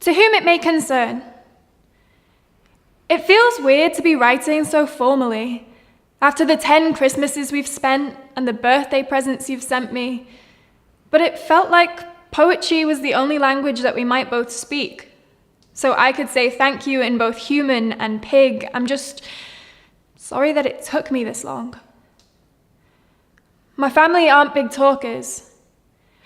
To whom it may concern. It feels weird to be writing so formally, after the 10 Christmases we've spent and the birthday presents you've sent me, but it felt like poetry was the only language that we might both speak. So I could say thank you in both human and pig. I'm just sorry that it took me this long. My family aren't big talkers.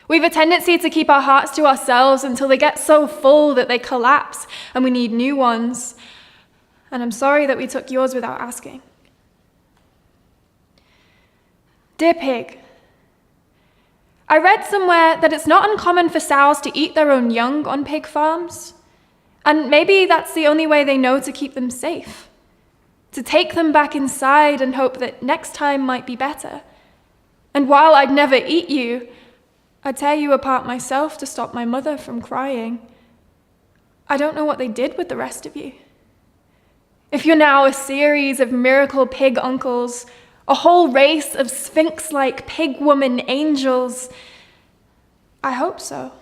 We've a tendency to keep our hearts to ourselves until they get so full that they collapse and we need new ones. And I'm sorry that we took yours without asking. Dear Pig, I read somewhere that it's not uncommon for sows to eat their own young on pig farms. And maybe that's the only way they know to keep them safe. To take them back inside and hope that next time might be better. And while I'd never eat you, I'd tear you apart myself to stop my mother from crying. I don't know what they did with the rest of you. If you're now a series of miracle pig uncles, a whole race of sphinx-like pig woman angels, I hope so.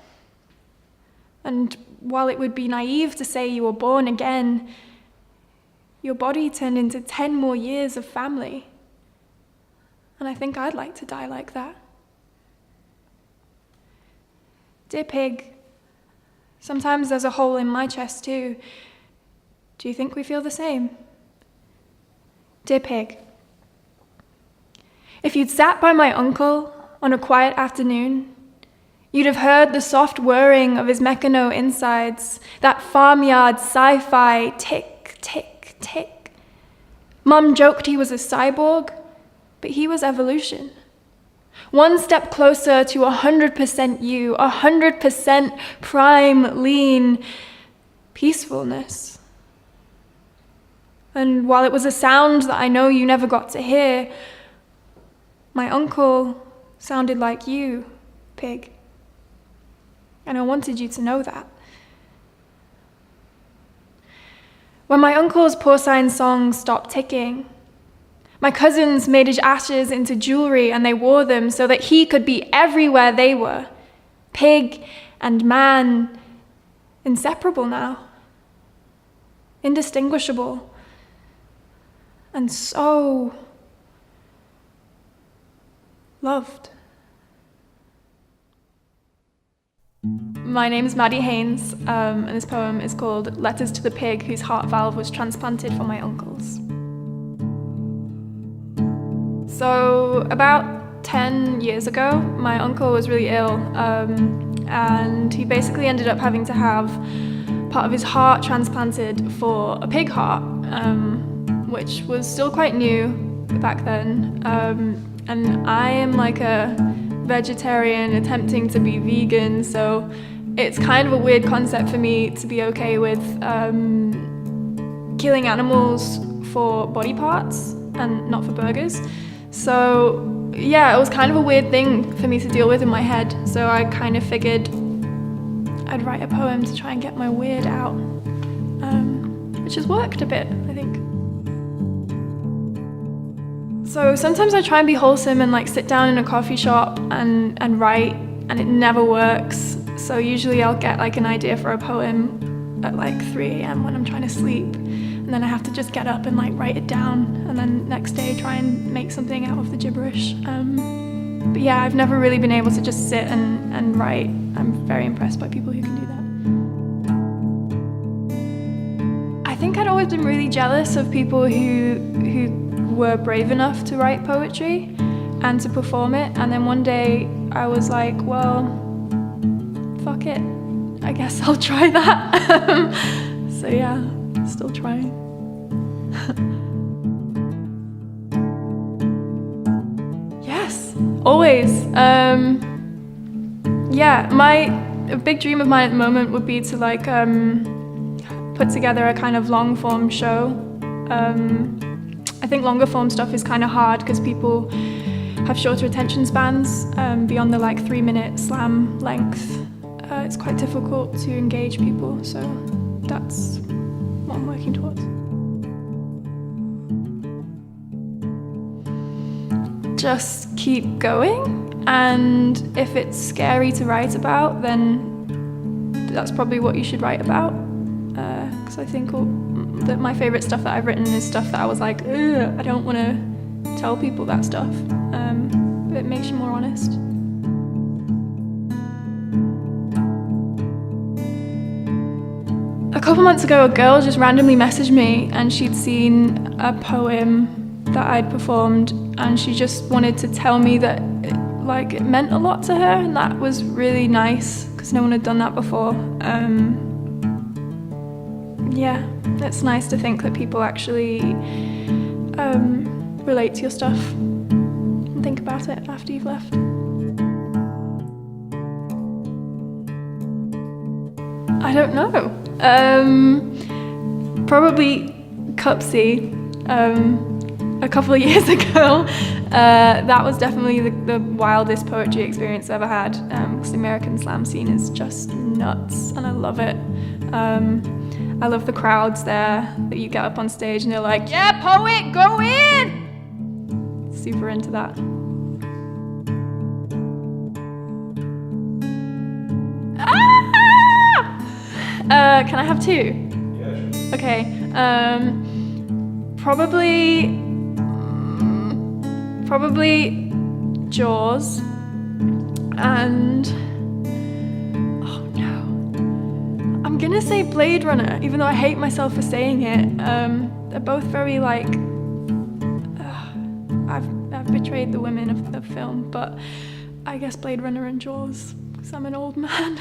And while it would be naive to say you were born again, your body turned into 10 more years of family. And I think I'd like to die like that. Dear Pig, sometimes there's a hole in my chest too. Do you think we feel the same? Dear Pig, if you'd sat by my uncle on a quiet afternoon, you'd have heard the soft whirring of his mechano insides, that farmyard sci-fi tick, tick, tick. Mum joked he was a cyborg, but he was evolution. One step closer to 100% you, 100% prime, lean peacefulness. And while it was a sound that I know you never got to hear, my uncle sounded like you, Pig. And I wanted you to know that. When my uncle's porcine song stopped ticking, my cousins made his ashes into jewelry and they wore them so that he could be everywhere they were. Pig and man, inseparable now. Indistinguishable. And so loved. My name is Maddie Haynes, and this poem is called Letters to the Pig Whose Heart Valve Was Transplanted for My Uncles. So about 10 years ago, my uncle was really ill, and he basically ended up having to have part of his heart transplanted for a pig heart, which was still quite new back then. And I am like a vegetarian attempting to be vegan, so it's kind of a weird concept for me to be okay with killing animals for body parts and not for burgers. So yeah, it was kind of a weird thing for me to deal with in my head, so I kind of figured I'd write a poem to try and get my weird out, which has worked a bit, I think. So sometimes I try and be wholesome and like sit down in a coffee shop and write, and it never works. So usually I'll get like an idea for a poem at like 3 a.m. when I'm trying to sleep, and then I have to just get up and like write it down, and then next day try and make something out of the gibberish. But yeah, I've never really been able to just sit and write. I'm very impressed by people who can do that. I think I'd always been really jealous of people who were brave enough to write poetry and to perform it, and then one day I was like, well, fuck it, I guess I'll try that. So yeah, still trying. Yes, always. Yeah, a big dream of mine at the moment would be to like put together a kind of long form show. I think longer form stuff is kind of hard because people have shorter attention spans beyond the like 3-minute slam length. It's quite difficult to engage people, so that's what I'm working towards. Just keep going, and if it's scary to write about, then that's probably what you should write about. Because I think that my favourite stuff that I've written is stuff that I was like, ugh, I don't want to tell people that stuff. But it makes you more honest. A couple months ago, a girl just randomly messaged me and she'd seen a poem that I'd performed, and she just wanted to tell me that it meant a lot to her, and that was really nice because no one had done that before. Yeah, it's nice to think that people actually relate to your stuff and think about it after you've left. I don't know. Probably Cupsy. A couple of years ago, that was definitely the wildest poetry experience I've ever had, because the American slam scene is just nuts, and I love it. I love the crowds there, that you get up on stage and they're like, yeah, poet, go in! Super into that. Can I have two? Yeah, sure. Okay. Probably Jaws, and oh no, I'm gonna say Blade Runner, even though I hate myself for saying it. They're both very I've betrayed the women of the film, but I guess Blade Runner and Jaws, because I'm an old man.